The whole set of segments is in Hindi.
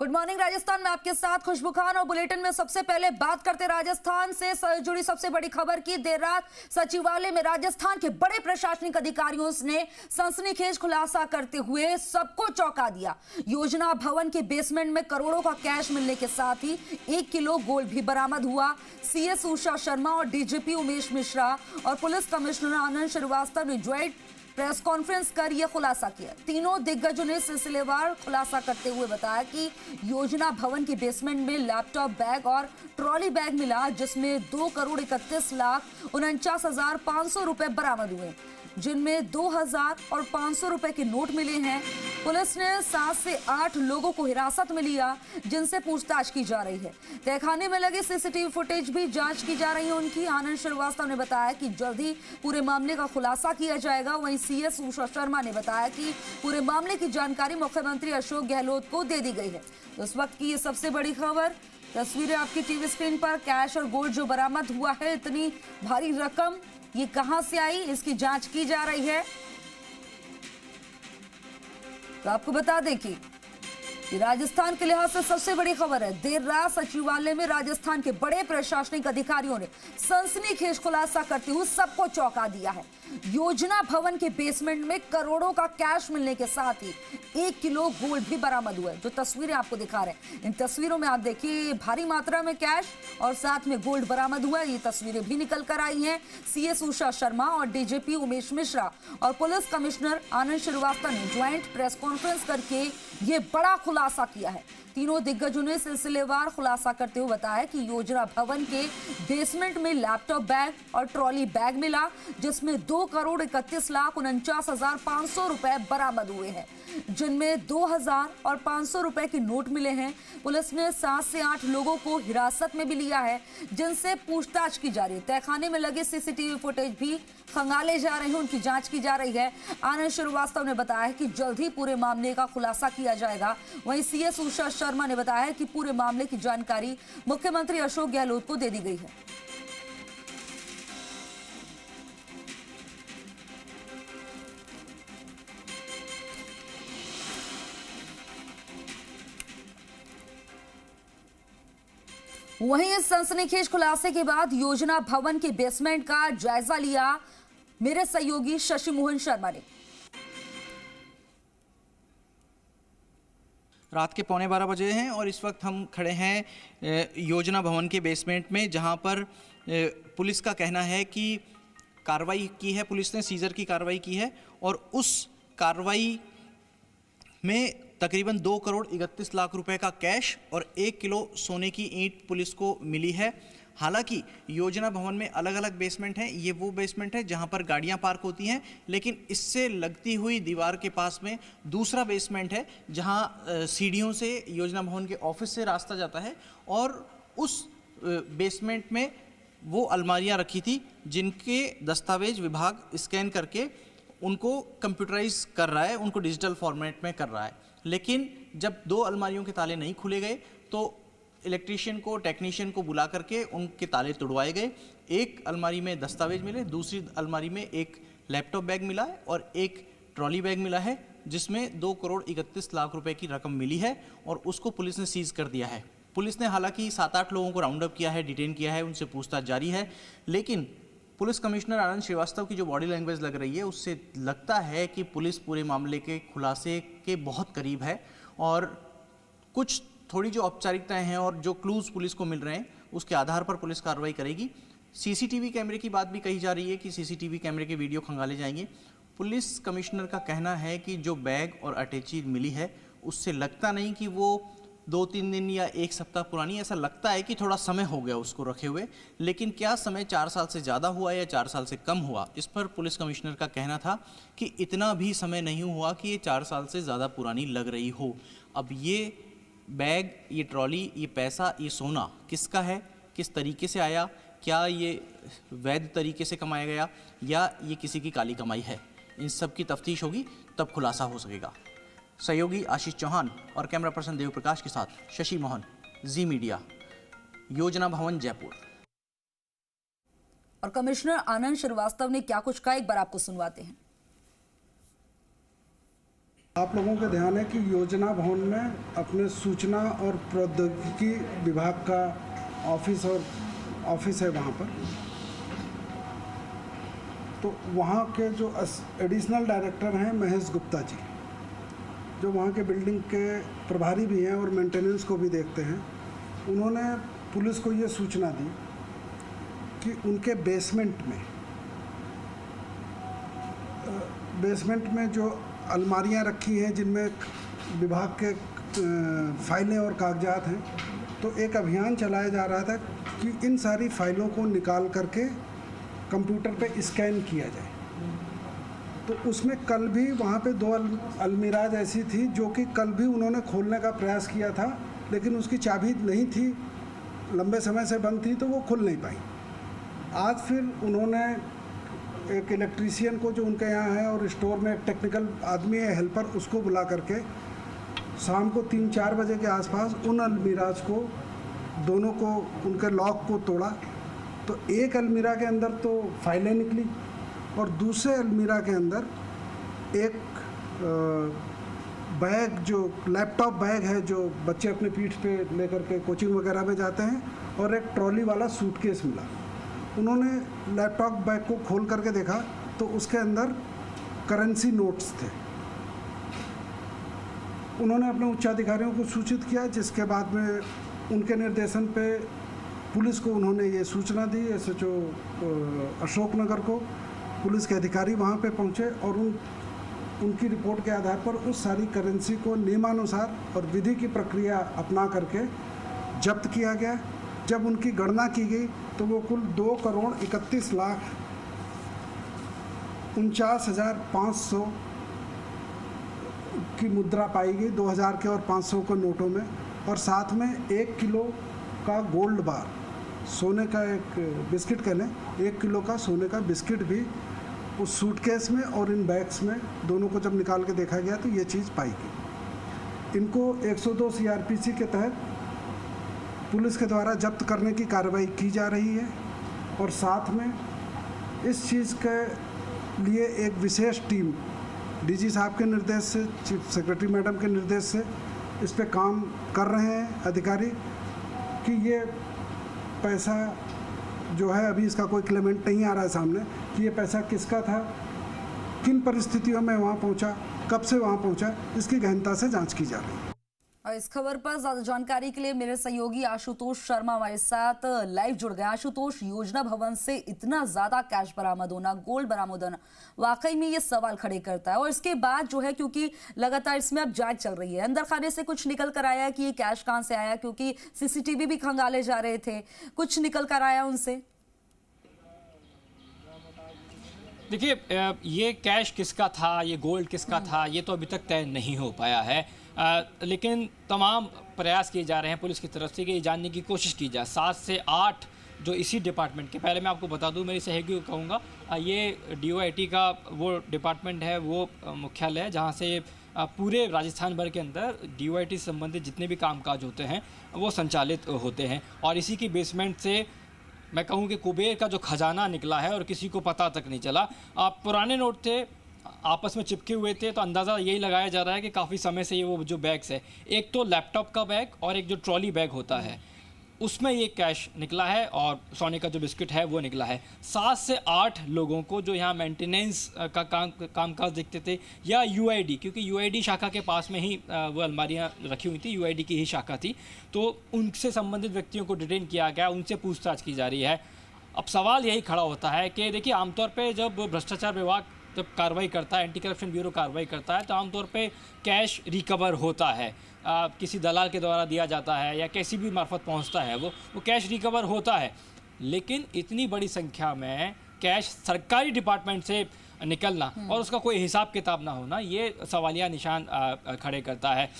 गुड मॉर्निंग राजस्थान में आपके साथ खुशबू खान। और बुलेटिन में सबसे पहले बात करते राजस्थान से जुड़ी सबसे बड़ी खबर की। देर रात सचिवालय में राजस्थान के बड़े प्रशासनिक अधिकारियों ने सनसनीखेज खुलासा करते हुए सबको चौंका दिया। योजना भवन के बेसमेंट में करोड़ों का कैश मिलने के साथ ही 1 किलो गोल्ड भी बरामद हुआ। सीएस उषा शर्मा और डीजीपी उमेश मिश्रा और पुलिस कमिश्नर आनंद श्रीवास्तव ने ज्वाइंट प्रेस कॉन्फ्रेंस कर यह खुलासा किया। तीनों दिग्गजों ने सिलसिलेवार खुलासा करते हुए बताया कि योजना भवन के बेसमेंट में लैपटॉप बैग और ट्रॉली बैग मिला, जिसमें 2,31,49,500 रुपए बरामद हुए, जिनमें 2,000 और 500 रुपए के नोट मिले हैं। पुलिस ने 7 से 8 लोगों को हिरासत में लिया, जिनसे पूछताछ की जा रही है। तहखाने में लगे सीसीटीवी फुटेज भी जांच की जा रही है उनकी। आनंद श्रीवास्तव ने बताया कि जल्द ही पूरे मामले का खुलासा किया जाएगा। वहीं सीएस उषा शर्मा ने बताया कि पूरे मामले की जानकारी मुख्यमंत्री अशोक गहलोत को दे दी गई है। तो इस वक्त की ये सबसे बड़ी खबर, तस्वीरें आपकी टीवी स्क्रीन पर। कैश और गोल्ड जो बरामद हुआ है, इतनी भारी रकम ये कहां से आई, इसकी जांच की जा रही है। तो आपको बता दें कि राजस्थान के लिहाज से सबसे बड़ी खबर है। देर रात सचिवालय में राजस्थान के बड़े प्रशासनिक अधिकारियों ने सनसनीखेज खुलासा करते हुए सबको चौंका दिया है। योजना भवन के बेसमेंट में करोड़ों का कैश मिलने के साथ ही 1 किलो गोल्ड भी बरामद हुआ है। जो तस्वीरें आपको दिखा रहे हैं, इन तस्वीरों में आप देखिए भारी मात्रा में कैश और साथ में गोल्ड बरामद हुआ है। ये तस्वीरें भी निकल कर आई हैं। सीएस उषा शर्मा और डीजीपी उमेश मिश्रा और पुलिस कमिश्नर आनंद श्रीवास्तव ने ज्वाइंट प्रेस कॉन्फ्रेंस करके ये बड़ा खुलासा किया है। तीनों दिग्गजों ने सिलसिलेवार खुलासा करते हुए बताया कि योजना भवन के बेसमेंट में लैपटॉप बैग और ट्रॉली बैग मिला, जिसमें 2,31,49,500 रुपए बरामद हुए हैं, जिनमें 2,000 और 500 रुपए के नोट मिले हैं। पुलिस ने 7 से 8 लोगों को हिरासत में भी लिया है, जिनसे पूछताछ की जा रही है। तहखाने में लगे सीसीटीवी फुटेज भी खंगाले जा रहे हैं, उनकी जांच की जा रही है। आनंद श्रीवास्तव ने बताया कि जल्द ही पूरे मामले का खुलासा किया जाएगा। वहीं सीएस उषा शर्मा ने बताया कि पूरे मामले की जानकारी मुख्यमंत्री अशोक गहलोत को दे दी गई है। वहीं इस सनसनीखेज खुलासे के बाद योजना भवन के बेसमेंट का जायजा लिया मेरे सहयोगी शशि मोहन शर्मा ने। रात के 11:15 बजे हैं और इस वक्त हम खड़े हैं योजना भवन के बेसमेंट में, जहां पर पुलिस का कहना है कि कार्रवाई की है, पुलिस ने सीजर की कार्रवाई की है और उस कार्रवाई में तकरीबन 2,31,00,000 रुपए का कैश और 1 किलो सोने की ईंट पुलिस को मिली है। हालांकि योजना भवन में अलग अलग बेसमेंट हैं। ये वो बेसमेंट है जहां पर गाड़ियां पार्क होती हैं, लेकिन इससे लगती हुई दीवार के पास में दूसरा बेसमेंट है जहां सीढ़ियों से योजना भवन के ऑफिस से रास्ता जाता है। और उस बेसमेंट में वो अलमारियां रखी थी जिनके दस्तावेज विभाग स्कैन करके उनको कंप्यूटराइज कर रहा है, उनको डिजिटल फॉर्मेट में कर रहा है। लेकिन जब 2 अलमारियों के ताले नहीं खुले गए तो इलेक्ट्रीशियन को, टेक्नीशियन को बुला करके उनके ताले तुड़वाए गए। एक अलमारी में दस्तावेज मिले, दूसरी अलमारी में एक लैपटॉप बैग मिला है और एक ट्रॉली बैग मिला है, जिसमें 2,31,00,000 रुपए की रकम मिली है और उसको पुलिस ने सीज कर दिया है। पुलिस ने हालांकि 7-8 लोगों को राउंड अप किया है, डिटेन किया है, उनसे पूछताछ जारी है। लेकिन पुलिस कमिश्नर आनंद श्रीवास्तव की जो बॉडी लैंग्वेज लग रही है, उससे लगता है कि पुलिस पूरे मामले के खुलासे के बहुत करीब है और कुछ थोड़ी जो औपचारिकताएं हैं और जो क्लूज पुलिस को मिल रहे हैं, उसके आधार पर पुलिस कार्रवाई करेगी। सीसीटीवी कैमरे की बात भी कही जा रही है कि सीसीटीवी कैमरे के वीडियो खंगाले जाएंगे। पुलिस कमिश्नर का कहना है कि जो बैग और अटैची मिली है, उससे लगता नहीं कि वो 2-3 दिन या 1 सप्ताह पुरानी, ऐसा लगता है कि थोड़ा समय हो गया उसको रखे हुए। लेकिन क्या समय 4 साल से ज़्यादा हुआ या 4 साल से कम हुआ, इस पर पुलिस कमिश्नर का कहना था कि इतना भी समय नहीं हुआ कि ये 4 साल से ज़्यादा पुरानी लग रही हो। अब ये बैग, ये ट्रॉली, ये पैसा, ये सोना किसका है, किस तरीके से आया, क्या ये वैध तरीके से कमाया गया या ये किसी की काली कमाई है, इन सब की तफ्तीश होगी, तब खुलासा हो सकेगा। सहयोगी आशीष चौहान और कैमरा पर्सन देव प्रकाश के साथ शशि मोहन, जी मीडिया, योजना भवन, जयपुर। और कमिश्नर आनंद श्रीवास्तव ने क्या कुछ कहा, एक बार आपको सुनवाते हैं। आप लोगों के ध्यान है कि योजना भवन में अपने सूचना और प्रौद्योगिकी विभाग का ऑफिस है वहाँ पर। तो वहाँ के जो एडिशनल डायरेक्टर हैं महेश गुप्ता जी, जो वहाँ के बिल्डिंग के प्रभारी भी हैं और मेंटेनेंस को भी देखते हैं, उन्होंने पुलिस को ये सूचना दी कि उनके बेसमेंट में जो अलमारियां रखी हैं जिनमें विभाग के फाइलें और कागजात हैं, तो एक अभियान चलाया जा रहा था कि इन सारी फाइलों को निकाल करके कंप्यूटर पे स्कैन किया जाए। तो उसमें कल भी वहाँ पे 2 अलमीराज ऐसी थी जो कि कल भी उन्होंने खोलने का प्रयास किया था, लेकिन उसकी चाबी नहीं थी, लंबे समय से बंद थी, तो वो खुल नहीं पाई। आज फिर उन्होंने एक इलेक्ट्रीशियन को जो उनके यहाँ है और स्टोर में एक टेक्निकल आदमी है हेल्पर, उसको बुला करके शाम को 3-4 बजे के आसपास उन अलमीराज को दोनों को उनके लॉक को तोड़ा। तो एक अलमीरा के अंदर तो फाइलें निकली और दूसरे अलमीरा के अंदर एक बैग, जो लैपटॉप बैग है जो बच्चे अपने पीठ पे लेकर के कोचिंग वगैरह में जाते हैं, और एक ट्रॉली वाला सूटकेस मिला। उन्होंने लैपटॉप बैग को खोल करके देखा तो उसके अंदर करेंसी नोट्स थे। उन्होंने अपने उच्चाधिकारियों को सूचित किया, जिसके बाद में उनके निर्देशन पे पुलिस को उन्होंने ये सूचना दी, SHO अशोकनगर को। पुलिस के अधिकारी वहाँ पे पहुँचे और उनकी रिपोर्ट के आधार पर उस सारी करेंसी को नियमानुसार और विधि की प्रक्रिया अपना करके जब्त किया गया। जब उनकी गणना की गई तो वो कुल 2,31,49,500 की मुद्रा पाई गई, 2000 के और 500 के नोटों में, और साथ में 1 किलो का गोल्ड बार, सोने का एक बिस्किट कह लें, 1 किलो का सोने का बिस्किट भी उस सूटकेस में और इन बैग्स में, दोनों को जब निकाल के देखा गया तो ये चीज़ पाई गई। इनको 102 CRPC के तहत पुलिस के द्वारा जब्त करने की कार्रवाई की जा रही है, और साथ में इस चीज़ के लिए एक विशेष टीम DG साहब के निर्देश से, चीफ सेक्रेटरी मैडम के निर्देश से इस पे काम कर रहे हैं अधिकारी कि ये पैसा जो है, अभी इसका कोई क्लेमेंट नहीं आ रहा है सामने कि ये पैसा किसका था, किन परिस्थितियों में वहाँ पहुँचा, कब से वहाँ पहुँचा, इसकी गहनता से जांच की जा रही है। और इस खबर पर ज्यादा जानकारी के लिए मेरे सहयोगी आशुतोष शर्मा हमारे साथ लाइव जुड़ गए। आशुतोष, योजना भवन से इतना ज्यादा कैश बरामद होना, गोल्ड बरामद होना, वाकई में ये सवाल खड़े करता है। और इसके बाद जो है, क्योंकि लगातार इसमें अब जांच चल रही है, अंदर खाने से कुछ निकल कर आया कि ये कैश कहां से आया, क्योंकि CCTV भी खंगाले जा रहे थे, कुछ निकल कर आया उनसे? देखिए, ये कैश किसका था, ये गोल्ड किसका था, ये तो अभी तक तय नहीं हो पाया है। लेकिन तमाम प्रयास किए जा रहे हैं पुलिस की तरफ से कि ये जानने की कोशिश की जाए। 7 से 8 जो इसी डिपार्टमेंट के, पहले मैं आपको बता दूं, मेरी सहयोगी को कहूँगा, ये DOIT का वो डिपार्टमेंट है, वो मुख्यालय है जहाँ से पूरे राजस्थान भर के अंदर DOIT से संबंधित जितने भी कामकाज होते हैं वो संचालित होते हैं। और इसी की बेसमेंट से मैं कहूँ कि कुबेर का जो खजाना निकला है और किसी को पता तक नहीं चला। पुराने नोट थे, आपस में चिपके हुए थे, तो अंदाज़ा यही लगाया जा रहा है कि काफ़ी समय से ये वो जो बैग्स है, एक तो लैपटॉप का बैग और एक जो ट्रॉली बैग होता है, उसमें ये कैश निकला है और सोने का जो बिस्किट है वो निकला है। 7 से 8 लोगों को जो यहाँ मेंटेनेंस का कामकाज देखते थे, या UID, क्योंकि UID शाखा के पास में ही वो अलमारियाँ रखी हुई थी, UID की ही शाखा थी, तो उनसे संबंधित व्यक्तियों को डिटेन किया गया, उनसे पूछताछ की जा रही है। अब सवाल यही खड़ा होता है कि देखिए, आमतौर पर जब भ्रष्टाचार विभाग जब कार्रवाई करता है, एंटी करप्शन ब्यूरो कार्रवाई करता है, तो आमतौर पे कैश रिकवर होता है, किसी दलाल के द्वारा दिया जाता है या किसी भी मार्फत पहुंचता है, वो कैश रिकवर होता है। लेकिन इतनी बड़ी संख्या में कैश सरकारी डिपार्टमेंट से निकलना और उसका कोई हिसाब किताब ना होना, ये सवालिया निशान खड़े करता है।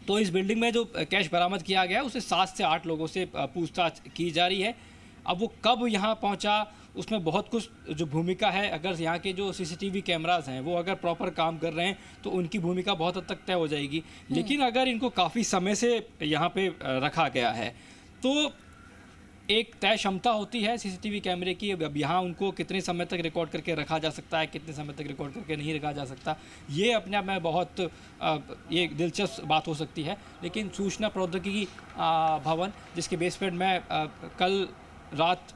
तो इस बिल्डिंग में जो कैश बरामद किया गया, उसे 7 से 8 लोगों से पूछताछ की जा रही है। अब वो कब यहाँ पहुँचा, उसमें बहुत कुछ जो भूमिका है, अगर यहाँ के जो CCTV कैमरास हैं वो अगर प्रॉपर काम कर रहे हैं तो उनकी भूमिका बहुत हद तक तय हो जाएगी। लेकिन अगर इनको काफ़ी समय से यहाँ पे रखा गया है तो एक तय क्षमता होती है सीसीटीवी कैमरे की। अब यहाँ उनको कितने समय तक रिकॉर्ड करके रखा जा सकता है, कितने समय तक रिकॉर्ड करके नहीं रखा जा सकता, ये अपने आप में बहुत ये दिलचस्प बात हो सकती है। लेकिन सूचना प्रौद्योगिकी भवन जिसके बेसमेंट में कल रात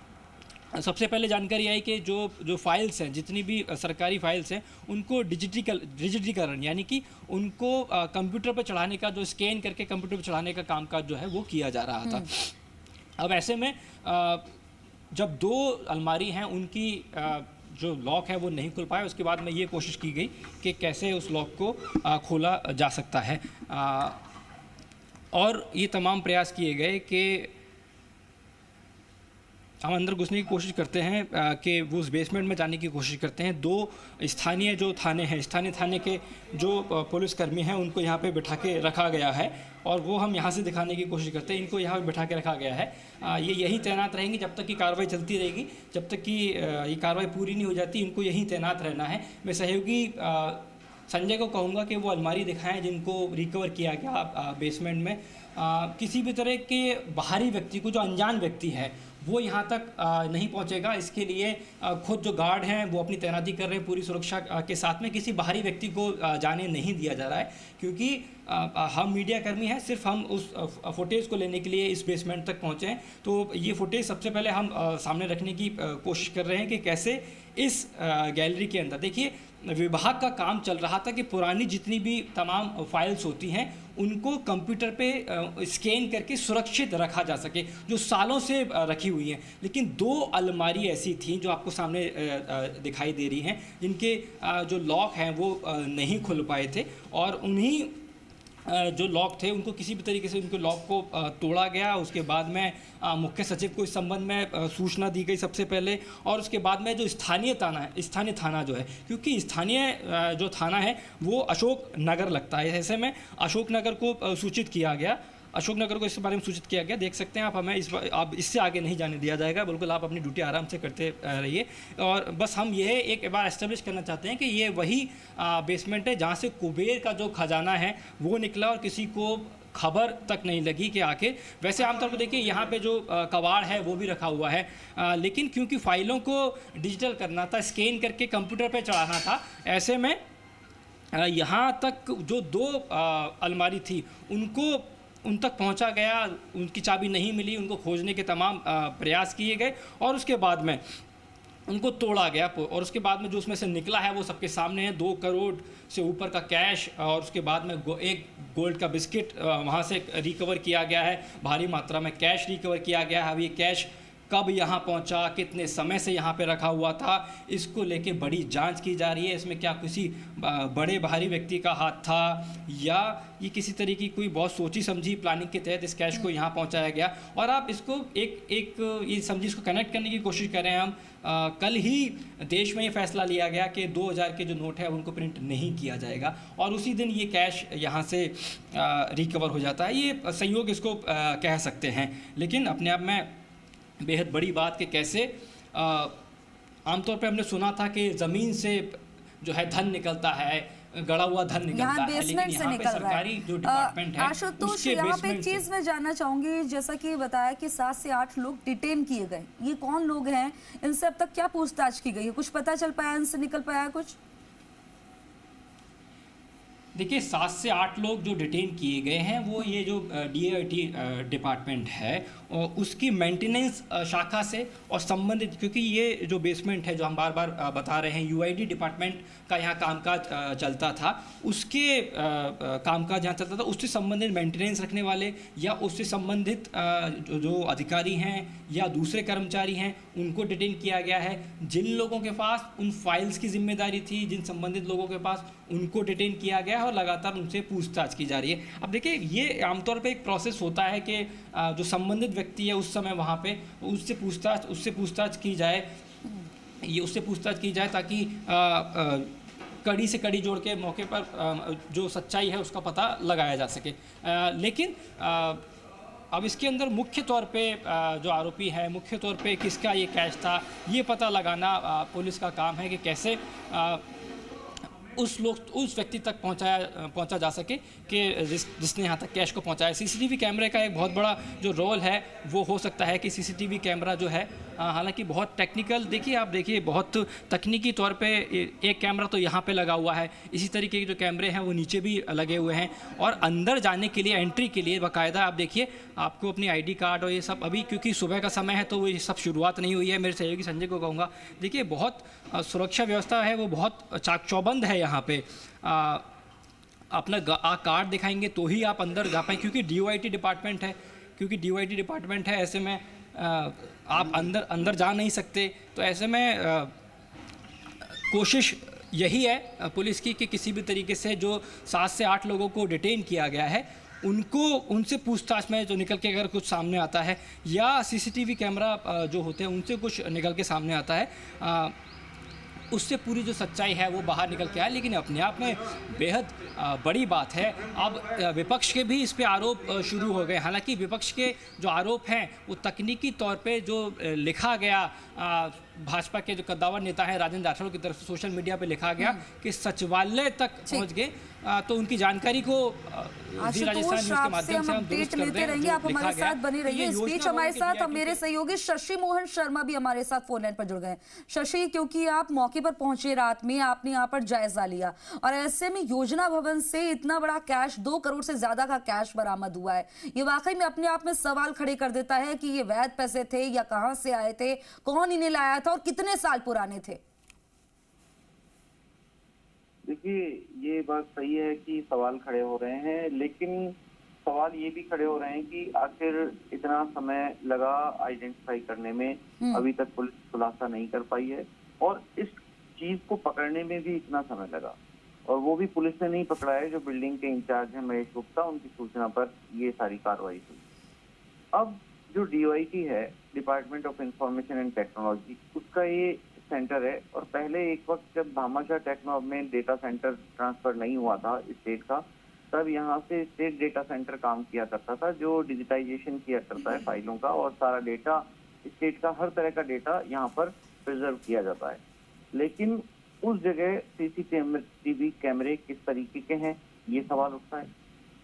सबसे पहले जानकारी आई कि जो फाइल्स हैं, जितनी भी सरकारी फाइल्स हैं, उनको डिजिटीकरण यानी कि उनको कंप्यूटर पर चढ़ाने का, जो स्कैन करके कंप्यूटर पर चढ़ाने का कामकाज जो है वो किया जा रहा था। अब ऐसे में जब 2 अलमारी हैं उनकी जो लॉक है वो नहीं खुल पाया, उसके बाद में ये कोशिश की गई कि कैसे उस लॉक को खोला जा सकता है, और ये तमाम प्रयास किए गए कि हम अंदर घुसने की कोशिश करते हैं कि वो उस बेसमेंट में जाने की कोशिश करते हैं। 2 स्थानीय जो थाने हैं, स्थानीय थाने के जो पुलिसकर्मी हैं उनको यहाँ पे बिठा के रखा गया है, और वो हम यहाँ से दिखाने की कोशिश करते हैं। इनको यहाँ पे बिठा के रखा गया है, ये यहीं तैनात रहेंगी जब तक कि कार्रवाई चलती रहेगी, जब तक कि ये कार्रवाई पूरी नहीं हो जाती इनको यहीं तैनात रहना है। मैं सहयोगी संजय को कहूँगा कि वो अलमारी दिखाएं जिनको रिकवर किया गया बेसमेंट में। किसी भी तरह के बाहरी व्यक्ति को, जो अनजान व्यक्ति है, वो यहाँ तक नहीं पहुँचेगा। इसके लिए खुद जो गार्ड हैं वो अपनी तैनाती कर रहे हैं पूरी सुरक्षा के साथ में। किसी बाहरी व्यक्ति को जाने नहीं दिया जा रहा है, क्योंकि हम मीडिया कर्मी हैं, सिर्फ हम उस फुटेज को लेने के लिए इस बेसमेंट तक पहुँचे हैं। तो ये फुटेज सबसे पहले हम सामने रखने की कोशिश कर रहे हैं कि कैसे इस गैलरी के अंदर, देखिए विभाग का काम चल रहा था कि पुरानी जितनी भी तमाम फाइल्स होती हैं उनको कंप्यूटर पे स्कैन करके सुरक्षित रखा जा सके, जो सालों से रखी हुई हैं। लेकिन 2 अलमारी ऐसी थी जो आपको सामने दिखाई दे रही हैं, जिनके जो लॉक हैं वो नहीं खुल पाए थे, और उन्हीं जो लॉक थे उनको किसी भी तरीके से उनके लॉक को तोड़ा गया। उसके बाद में मुख्य सचिव को इस संबंध में सूचना दी गई सबसे पहले, और उसके बाद में जो स्थानीय थाना जो है, क्योंकि स्थानीय जो थाना है वो अशोक नगर लगता है, ऐसे में अशोक नगर को सूचित किया गया, अशोक नगर को इस बारे में सूचित किया गया। देख सकते हैं आप, हमें अब इससे आगे नहीं जाने दिया जाएगा, बिल्कुल आप अपनी ड्यूटी आराम से करते रहिए। और बस हम यह एक बार एस्टेब्लिश करना चाहते हैं कि ये वही बेसमेंट है जहाँ से कुबेर का जो खजाना है वो निकला, और किसी को खबर तक नहीं लगी कि आखिर। वैसे आमतौर पर देखिए यहाँ पे जो कबाड़ है वो भी रखा हुआ है, लेकिन क्योंकि फाइलों को डिजिटल करना था, स्कैन करके कंप्यूटर पर चढ़ाना था, ऐसे में यहाँ तक जो 2 अलमारी थी उन तक पहुंचा गया, उनकी चाबी नहीं मिली, उनको खोजने के तमाम प्रयास किए गए, और उसके बाद में उनको तोड़ा गया, और उसके बाद में जो उसमें से निकला है वो सबके सामने है। 2 करोड़ से ऊपर का कैश, और उसके बाद में एक गोल्ड का बिस्किट वहाँ से रिकवर किया गया है, भारी मात्रा में कैश रिकवर किया गया है। अब ये कैश कब यहाँ पहुँचा, कितने समय से यहाँ पे रखा हुआ था, इसको लेके बड़ी जांच की जा रही है। इसमें क्या किसी बड़े भारी व्यक्ति का हाथ था, या ये किसी तरह की कोई बहुत सोची समझी प्लानिंग के तहत इस कैश को यहाँ पहुँचाया गया। और आप इसको एक ये समझिए, इसको कनेक्ट करने की कोशिश कर रहे हैं हम। कल ही देश में ये फैसला लिया गया कि 2000 के जो नोट है उनको प्रिंट नहीं किया जाएगा, और उसी दिन ये कैश यहाँ से रिकवर हो जाता है। ये संयोग इसको कह सकते हैं, लेकिन अपने आप में बेहद बड़ी बात कि कैसे आमतौर पे हमने सुना था कि ज़मीन से जो है धन निकलता है, गड़ा हुआ धन निकलता है, लेकिन यहाँ पे सरकारी जो डिपार्टमेंट है आशुतोष, यहाँ पे एक चीज मैं जानना चाहूंगी, जैसा कि बताया कि 7 से 8 लोग डिटेन किए गए, ये कौन लोग हैं, इनसे अब तक क्या पूछताछ की गई है, कुछ पता चल पाया, इनसे निकल पाया कुछ? देखिए 7 से 8 लोग जो डिटेन किए गए हैं वो ये जो DIT डिपार्टमेंट है उसकी मेंटेनेंस शाखा से और संबंधित, क्योंकि ये जो बेसमेंट है जो हम बार बार बता रहे हैं UID डिपार्टमेंट का यहाँ कामकाज चलता था, उसके कामकाज यहाँ चलता था, उससे संबंधित मेंटेनेंस रखने वाले या उससे संबंधित जो अधिकारी हैं या दूसरे कर्मचारी हैं उनको डिटेन किया गया है। जिन लोगों के पास उन फाइल्स की जिम्मेदारी थी, जिन संबंधित लोगों के पास, उनको डिटेन किया गया है और लगातार उनसे पूछताछ की जा रही है। अब देखिए ये आमतौर पे एक प्रोसेस होता है कि जो संबंधित व्यक्ति है उस समय वहाँ पे उससे पूछताछ की जाए, ये उससे पूछताछ की जाए ताकि कड़ी से कड़ी जोड़ के मौके पर जो सच्चाई है उसका पता लगाया जा सके। लेकिन अब इसके अंदर मुख्य तौर पे जो आरोपी है, मुख्य तौर पे किसका ये कैश था, ये पता लगाना पुलिस का काम है कि कैसे उस व्यक्ति तक पहुंचा जा सके कि जिसने यहाँ तक कैश को पहुंचाया। सीसीटीवी कैमरे का एक बहुत बड़ा जो रोल है वो हो सकता है कि सीसीटीवी कैमरा जो है, हालांकि बहुत टेक्निकल, आप देखिए बहुत तकनीकी तौर पे एक कैमरा तो यहाँ पे लगा हुआ है, इसी तरीके के जो कैमरे हैं वो नीचे भी लगे हुए हैं, और अंदर जाने के लिए, एंट्री के लिए बाकायदा आप देखिए आपको अपनी आईडी कार्ड और ये सब, अभी क्योंकि सुबह का समय है तो वो ये सब शुरुआत नहीं हुई है। मेरे सहयोगी संजय को कहूँगा, देखिए बहुत सुरक्षा व्यवस्था है वो बहुत चाक चौबंद है यहाँ पे। अपना कार्ड दिखाएंगे तो ही आप अंदर जा पाएँ, क्योंकि DOIT डिपार्टमेंट है, ऐसे में आप अंदर जा नहीं सकते। तो ऐसे में कोशिश यही है पुलिस की कि किसी भी तरीके से जो 7 से 8 लोगों को डिटेन किया गया है उनसे पूछताछ में जो निकल के अगर कुछ सामने आता है, या सीसीटीवी कैमरा जो होते हैं उनसे कुछ निकल के सामने आता है, उससे पूरी जो सच्चाई है वो बाहर निकल के आए। लेकिन अपने आप में बेहद बड़ी बात है, अब विपक्ष के भी इस पे आरोप शुरू हो गए। हालांकि विपक्ष के जो आरोप हैं वो तकनीकी तौर पे जो लिखा गया, भाजपा के जो कद्दावर नेता हैं राजेंद्र राठौड़ की तरफ से सोशल मीडिया पे लिखा गया कि सचिवालय तक पहुंच गए, तो उनकी जानकारी को राजस्थान न्यूज़ के माध्यम से हम अपडेट लेते रहेंगे। आप हमारे साथ बने रहिए। इस बीच हमारे साथ मेरे सहयोगी शशि मोहन शर्मा भी हमारे साथ फोन लाइन पर जुड़ गए। शशि, क्योंकि आप मौके पर पहुंचे रात में, आपने यहाँ पर जायजा लिया, और ऐसे में योजना भवन से इतना बड़ा कैश, 2 करोड़ से ज्यादा का कैश बरामद हुआ है, ये वाकई में अपने आप में सवाल खड़े कर देता है कि ये वैध पैसे थे या कहां से आए थे, कौन इन्हें लाया था और कितने साल पुराने थे? देखिए, ये बात सही है कि सवाल खड़े हो रहे हैं, लेकिन सवाल ये भी खड़े हो रहे हैं कि आखिर इतना समय लगा आइडेंटिफाई करने में, अभी तक पुलिस खुलासा नहीं कर पाई है, और इस चीज को पकड़ने में भी इतना समय लगा, और वो भी पुलिस ने नहीं पकड़ा है। जो बिल्डिंग के इंचार्ज हैं महेश गुप्ता, उनकी सूचना पर ये सारी कार्रवाई हुई। अब जो DOIT है, department of information and technology, उसका ये सेंटर है, और पहले एक वक्त जब भामाशाह टेक्नो में डेटा सेंटर ट्रांसफर नहीं हुआ था स्टेट का, तब यहाँ से स्टेट डेटा सेंटर काम किया करता था, जो डिजिटाइजेशन किया करता है फाइलों का, और सारा डेटा, स्टेट का हर तरह का डेटा यहाँ पर प्रिजर्व किया जाता है। लेकिन उस जगह CCTV कैमरे किस तरीके के हैं, ये सवाल उठता है,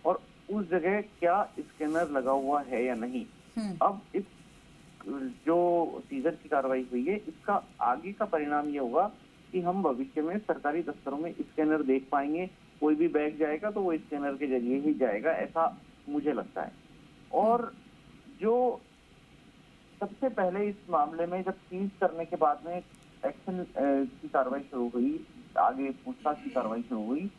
और उस जगह क्या स्कैनर लगा हुआ है या नहीं। अब इस जो सीजर की कार्रवाई हुई है, इसका आगे का परिणाम ये होगा कि हम भविष्य में सरकारी दफ्तरों में स्कैनर देख पाएंगे। कोई भी बैग जाएगा तो वो स्कैनर के जरिए ही जाएगा, ऐसा मुझे लगता है। और जो सबसे पहले इस मामले में जब सीज करने के बाद में एक्शन की कार्रवाई शुरू हुई, आगे पूछताछ की कार्रवाई शुरू हुई,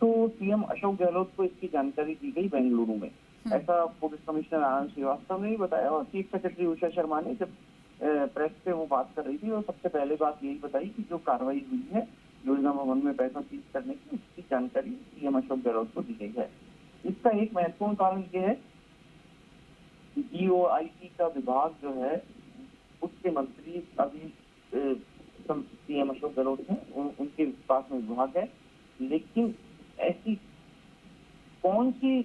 तो CM अशोक गहलोत को इसकी जानकारी दी गई बेंगलुरु में। ऐसा पुलिस कमिश्नर आनंद श्रीवास्तव ने भी बताया, और चीफ सेक्रेटरी उषा शर्मा ने जब प्रेस से वो बात कर रही थी, और सबसे पहले बात यही बताई कि जो कार्रवाई हुई है योजना भवन में पैसा सीज करने की, उसकी जानकारी CM अशोक गहलोत को दी गई है। इसका एक महत्वपूर्ण कारण ये है कि DOIT का विभाग जो है, उसके मंत्री अभी CM अशोक गहलोत हैं, उनके पास में विभाग है, लेकिन ऐसी कौन सी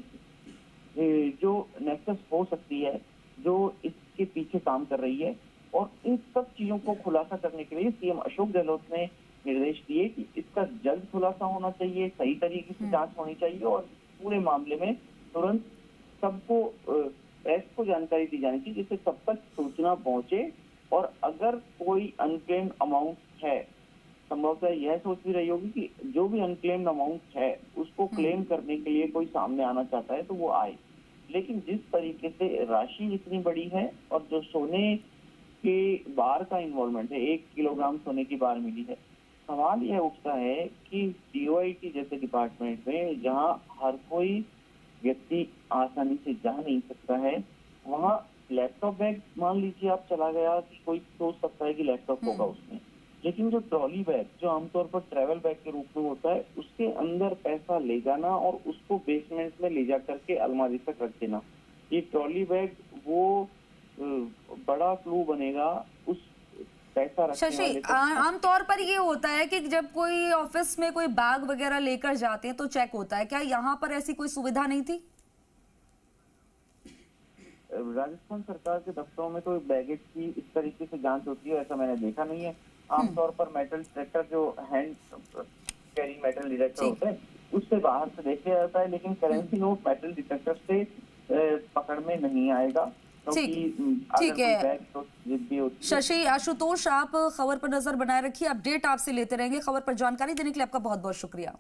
जो नेक्सस हो सकती है जो इसके पीछे काम कर रही है, और इन सब चीजों को खुलासा करने के लिए CM अशोक गहलोत ने निर्देश दिए कि इसका जल्द खुलासा होना चाहिए, सही तरीके से जांच होनी चाहिए, और पूरे मामले में तुरंत सबको, प्रेस को जानकारी दी जानी चाहिए, जिससे सब तक सूचना पहुंचे। और अगर कोई अनक्लेम्ड अमाउंट है, संभवतः यह सोच भी रही होगी कि जो भी अनक्लेम्ड अमाउंट है उसको क्लेम करने के लिए कोई सामने आना चाहता है तो वो आए। लेकिन जिस तरीके से राशि इतनी बड़ी है, और जो सोने के बार का इन्वॉल्वमेंट है, 1 किलोग्राम सोने की बार मिली है, सवाल यह उठता है कि DOIT जैसे डिपार्टमेंट में, जहां हर कोई व्यक्ति आसानी से जा नहीं सकता है, वहां लैपटॉप बैग मान लीजिए आप चला गया, कि कोई सोच सकता है कि लैपटॉप होगा उसमें, लेकिन जो ट्रॉली बैग, जो आमतौर पर ट्रैवल बैग के रूप में होता है, उसके अंदर पैसा ले जाना और उसको बेसमेंट में ले जा करके अलमारी तक रख देना, ये ट्रॉली बैग वो बड़ा क्लू बनेगा उस पैसा रखने वाले को। आमतौर पर ये होता है कि जब कोई ऑफिस में कोई बैग वगैरह लेकर जाते हैं तो चेक होता है, क्या यहाँ पर ऐसी कोई सुविधा नहीं थी? राजस्थान सरकार के दफ्तरों में तो बैगेज की इस तरीके से जांच होती है, ऐसा मैंने देखा नहीं है। आमतौर पर मेटल डिटेक्टर, जो हैंड कैरी मेटल डिटेक्टर होते हैं उससे बाहर से देख लिया जाता है, लेकिन करेंसी नोट मेटल डिटेक्टर से पकड़ में नहीं आएगा। ठीक है शशि आशुतोष, आप खबर पर नजर बनाए रखिए, अपडेट आपसे लेते रहेंगे। खबर पर जानकारी देने के लिए आपका बहुत बहुत शुक्रिया।